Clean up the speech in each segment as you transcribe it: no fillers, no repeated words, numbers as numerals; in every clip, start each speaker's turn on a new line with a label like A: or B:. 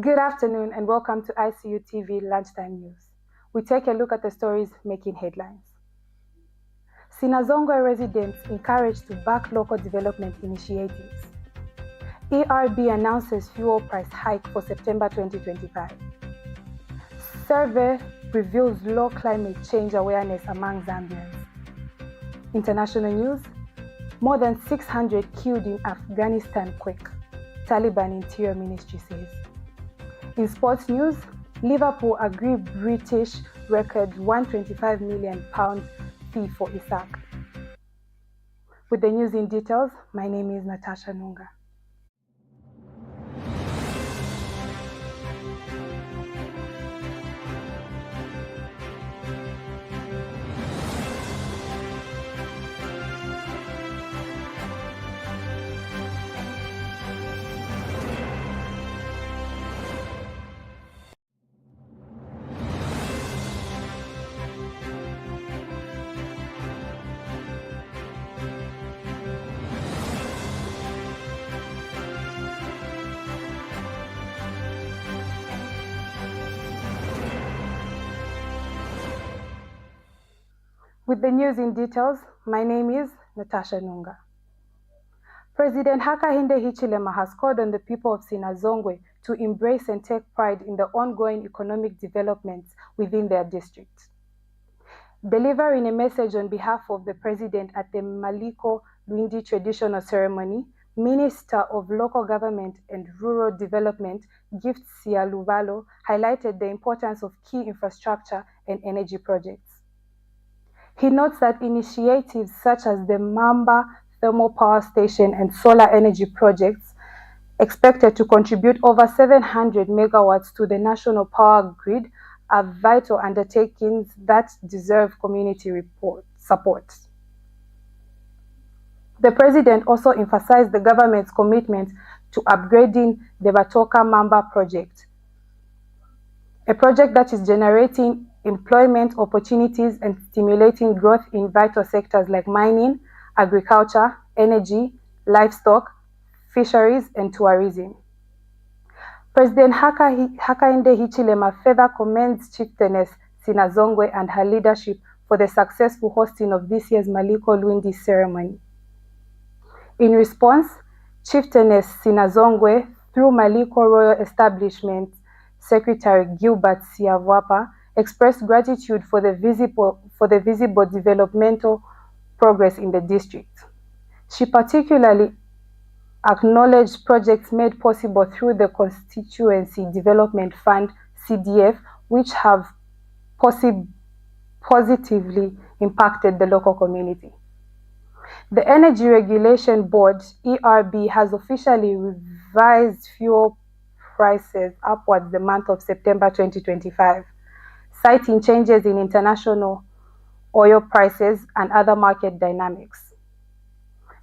A: Good afternoon and welcome to ICU TV Lunchtime News. We take a look at the stories making headlines. Sinazongwe residents encouraged to back local development initiatives. ERB announces fuel price hike for September 2025. Survey reveals low climate change awareness among Zambians. International news: more than 600 killed in Afghanistan quake, Taliban Interior Ministry says. In sports news, Liverpool agree British record £125 million fee for Isak. With the news in details, my name is Natasha Nunga. With the news in details, my name is Natasha Nunga. President Hakainde Hichilema has called on the people of Sinazongwe to embrace and take pride in the ongoing economic developments within their district. Delivering a message on behalf of the president at the Maliko Lwindi traditional ceremony, Minister of Local Government and Rural Development, Gift Sialubalo, highlighted the importance of key infrastructure and energy projects. He notes that initiatives such as the Mamba Thermal Power Station and solar energy projects, expected to contribute over 700 megawatts to the national power grid, are vital undertakings that deserve community support. The president also emphasized the government's commitment to upgrading the Batoka Mamba project, a project that is generating employment opportunities and stimulating growth in vital sectors like mining, agriculture, energy, livestock, fisheries, and tourism. President Hakainde Hichilema further commends Chieftainess Sinazongwe and her leadership for the successful hosting of this year's Maliko Lwindi ceremony. In response, Chieftainess Sinazongwe, through Maliko Royal Establishment Secretary Gilbert Siavwapa, expressed gratitude for the visible developmental progress in the district. She particularly acknowledged projects made possible through the Constituency Development Fund (CDF), which have positively impacted the local community. The Energy Regulation Board (ERB) has officially revised fuel prices upwards the month of September 2025. Citing changes in international oil prices and other market dynamics.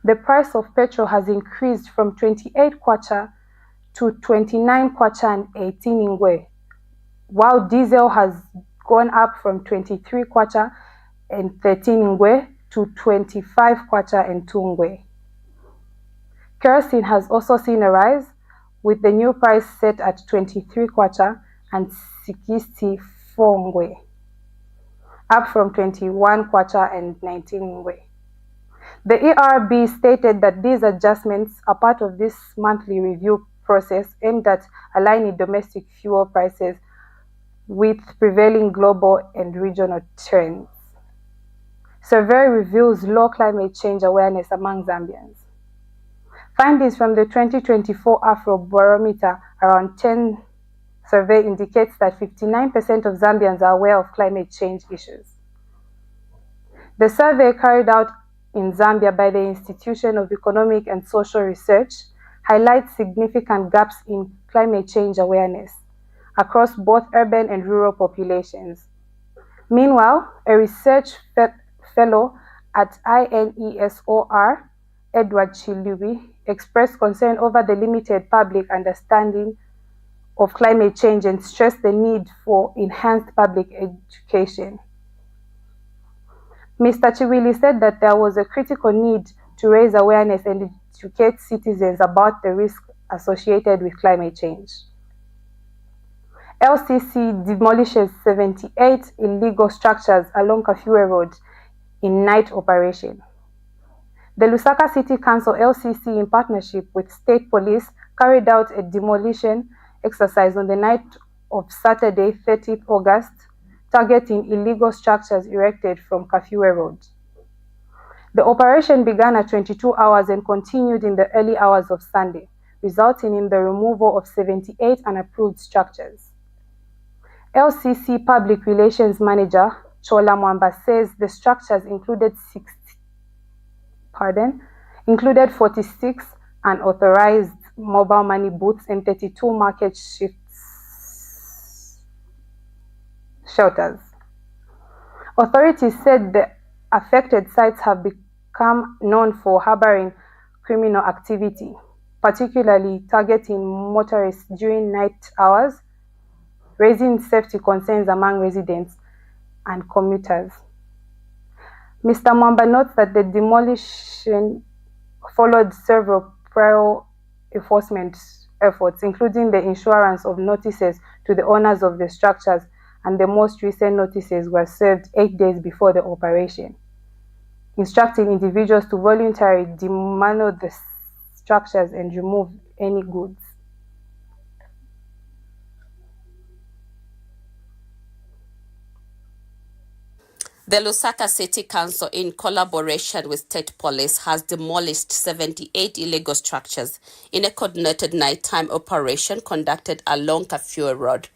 A: The price of petrol has increased from 28 kwacha to 29 kwacha and 18 ngwe, while diesel has gone up from 23 kwacha and 13 ngwe to 25 kwacha and 2 ngwe. Kerosene has also seen a rise, with the new price set at 23 kwacha and 64 ngwe, up from 21 kwacha and 19 ngwe. The ERB stated that these adjustments are part of this monthly review process aimed at aligning domestic fuel prices with prevailing global and regional trends. Survey reveals low climate change awareness among Zambians. Findings from the 2024 Afrobarometer Around 10 survey indicates that 59% of Zambians are aware of climate change issues. The survey, carried out in Zambia by the Institution of Economic and Social Research, highlights significant gaps in climate change awareness across both urban and rural populations. Meanwhile, a research fellow at INESOR, Edward Chilubi, expressed concern over the limited public understanding of climate change and stressed the need for enhanced public education. Mr. Chiwili said that there was a critical need to raise awareness and educate citizens about the risks associated with climate change. LCC demolishes 78 illegal structures along Kafue Road in night operation. The Lusaka City Council LCC, in partnership with state police, carried out a demolition exercise on the night of Saturday, 30th August, targeting illegal structures erected from Kafue Road. The operation began at 22 hours and continued in the early hours of Sunday, resulting in the removal of 78 unapproved structures. LCC Public Relations Manager Chola Mwamba says the structures included 46 unauthorized mobile money booths and 32 market shelters. Authorities said the affected sites have become known for harboring criminal activity, particularly targeting motorists during night hours, raising safety concerns among residents and commuters. Mr. Mwamba notes that the demolition followed several prior enforcement efforts, including the issuance of notices to the owners of the structures, and the most recent notices were served 8 days before the operation, instructing individuals to voluntarily dismantle the structures and remove any goods.
B: The Lusaka City Council, in collaboration with state police, has demolished 78 illegal structures in a coordinated nighttime operation conducted along Kafue Road.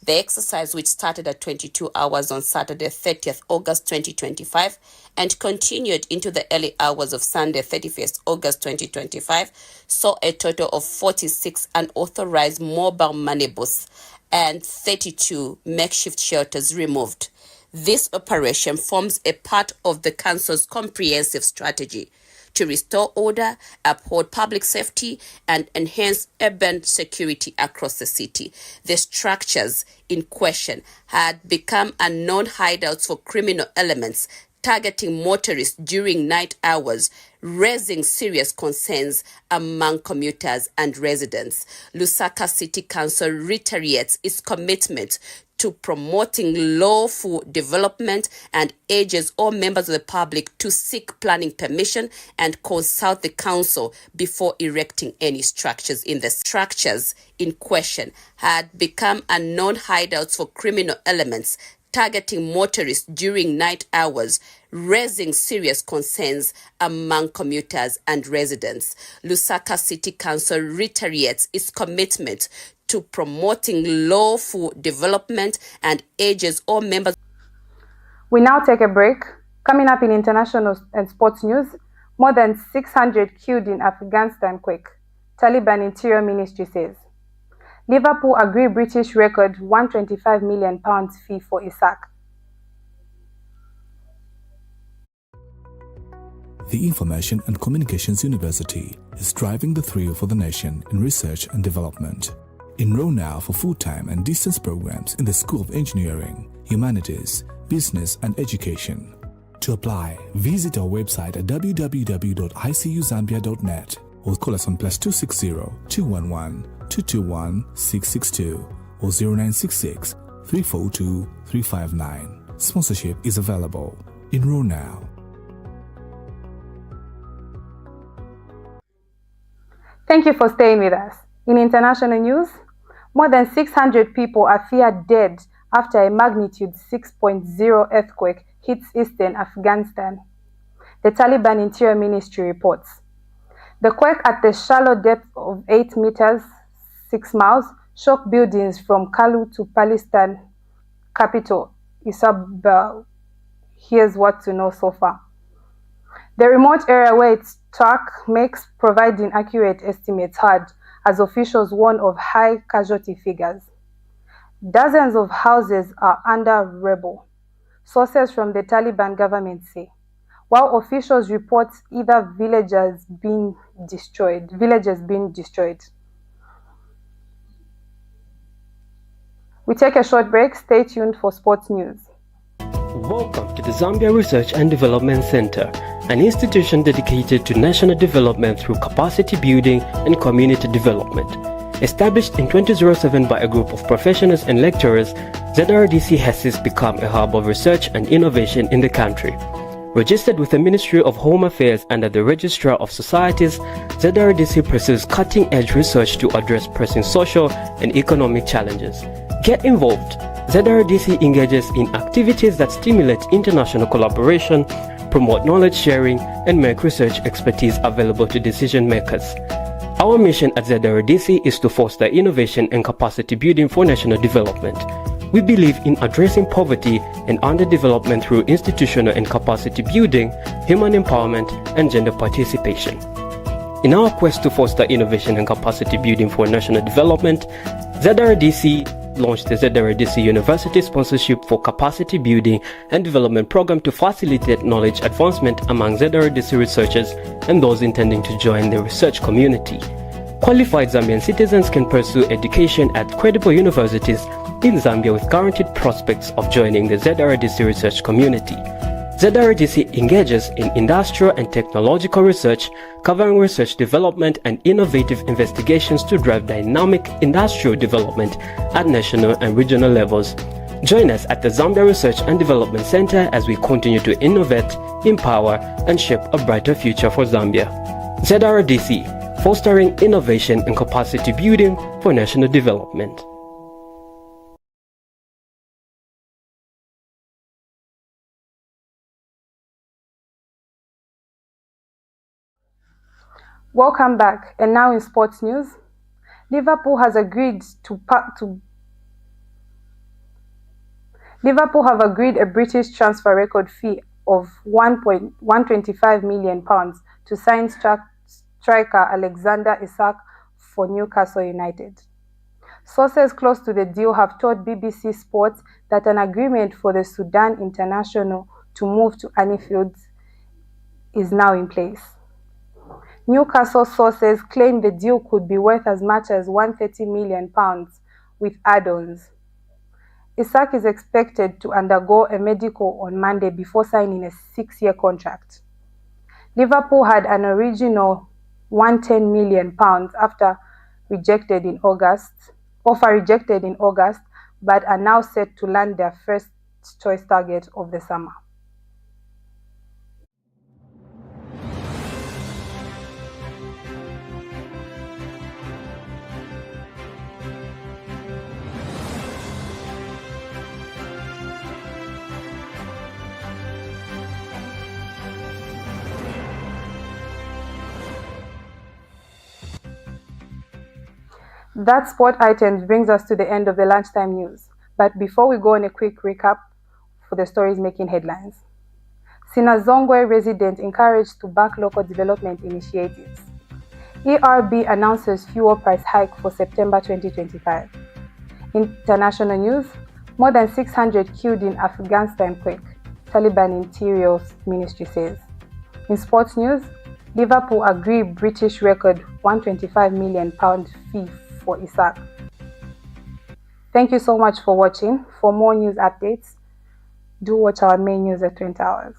B: The exercise, which started at 22 hours on Saturday, 30th August 2025, and continued into the early hours of Sunday, 31st August 2025, saw a total of 46 unauthorized mobile money booths and 32 makeshift shelters removed. This operation forms a part of the Council's comprehensive strategy to restore order, uphold public safety, and enhance urban security across the city. The structures in question had become unknown hideouts for criminal elements, targeting motorists during night hours, raising serious concerns among commuters and residents. Lusaka City Council reiterates its commitment to promoting lawful development and urges all members of the public to seek planning permission and consult the council before erecting any structures. The structures in question had become unknown hideouts for criminal elements, targeting motorists during night hours, raising serious concerns among commuters and residents. Lusaka City Council reiterates its commitment to promoting lawful development and urges all members.
A: We now take a break. Coming up in international and sports news, more than 600 killed in Afghanistan quake, Taliban Interior Ministry says. Liverpool agree British record £125 million fee for Isak.
C: The Information and Communications University is driving the thrill for the nation in research and development. Enroll now for full-time and distance programs in the School of Engineering, Humanities, Business and Education. To apply, visit our website at www.icuzambia.net or call us on +260 211 221 662 or 0966 342 359. Sponsorship is available. Enroll now.
A: Thank you for staying with us. In international news, more than 600 people are feared dead after a magnitude 6.0 earthquake hits eastern Afghanistan, the Taliban Interior Ministry reports. The quake, at the shallow depth of 8 meters, 6 miles, shook buildings from Kalu to Pakistan capital, Isak. Here's what to know so far. The remote area where it struck makes providing accurate estimates hard, as officials warn of high casualty figures. Dozens of houses are under rubble, sources from the Taliban government say, while officials report either villages being destroyed. We take a short break. Stay tuned for sports news.
D: Welcome to the Zambia Research and Development Center, an institution dedicated to national development through capacity building and community development. Established in 2007 by a group of professionals and lecturers, ZRDC has since become a hub of research and innovation in the country. Registered with the Ministry of Home Affairs under the Registrar of Societies, ZRDC pursues cutting-edge research to address pressing social and economic challenges. Get involved. ZRDC engages in activities that stimulate international collaboration, promote knowledge sharing, and make research expertise available to decision makers. Our mission at ZRDC is to foster innovation and capacity building for national development. We believe in addressing poverty and underdevelopment through institutional and capacity building, human empowerment, and gender participation. In our quest to foster innovation and capacity building for national development, ZRDC launched the ZRDC University Sponsorship for Capacity Building and Development Program to facilitate knowledge advancement among ZRDC researchers and those intending to join the research community. Qualified Zambian citizens can pursue education at credible universities in Zambia with guaranteed prospects of joining the ZRDC research community. ZRDC engages in industrial and technological research, covering research development and innovative investigations to drive dynamic industrial development at national and regional levels. Join us at the Zambia Research and Development Center as we continue to innovate, empower, and shape a brighter future for Zambia. ZRDC, fostering innovation and capacity building for national development.
A: Welcome back, and now in sports news, Liverpool have agreed a British transfer record fee of £125 million to sign striker Alexander Isak for Newcastle United. Sources close to the deal have told BBC Sports that an agreement for the Sudan international to move to Anfield is now in place. Newcastle sources claim the deal could be worth as much as £130 million with add-ons. Isak is expected to undergo a medical on Monday before signing a 6-year contract. Liverpool had an original £110 million offer rejected in August, but are now set to land their first choice target of the summer. That sport items brings us to the end of the lunchtime news. But before we go on a quick recap for the stories making headlines. Sinazongwe residents encouraged to back local development initiatives. ERB announces fuel price hike for September 2025. International news, more than 600 killed in Afghanistan quake, Taliban Interior Ministry says. In sports news, Liverpool agree British record £125 million fee for Isak. Thank you so much for watching. For more news updates, do watch our main news at 20 hours.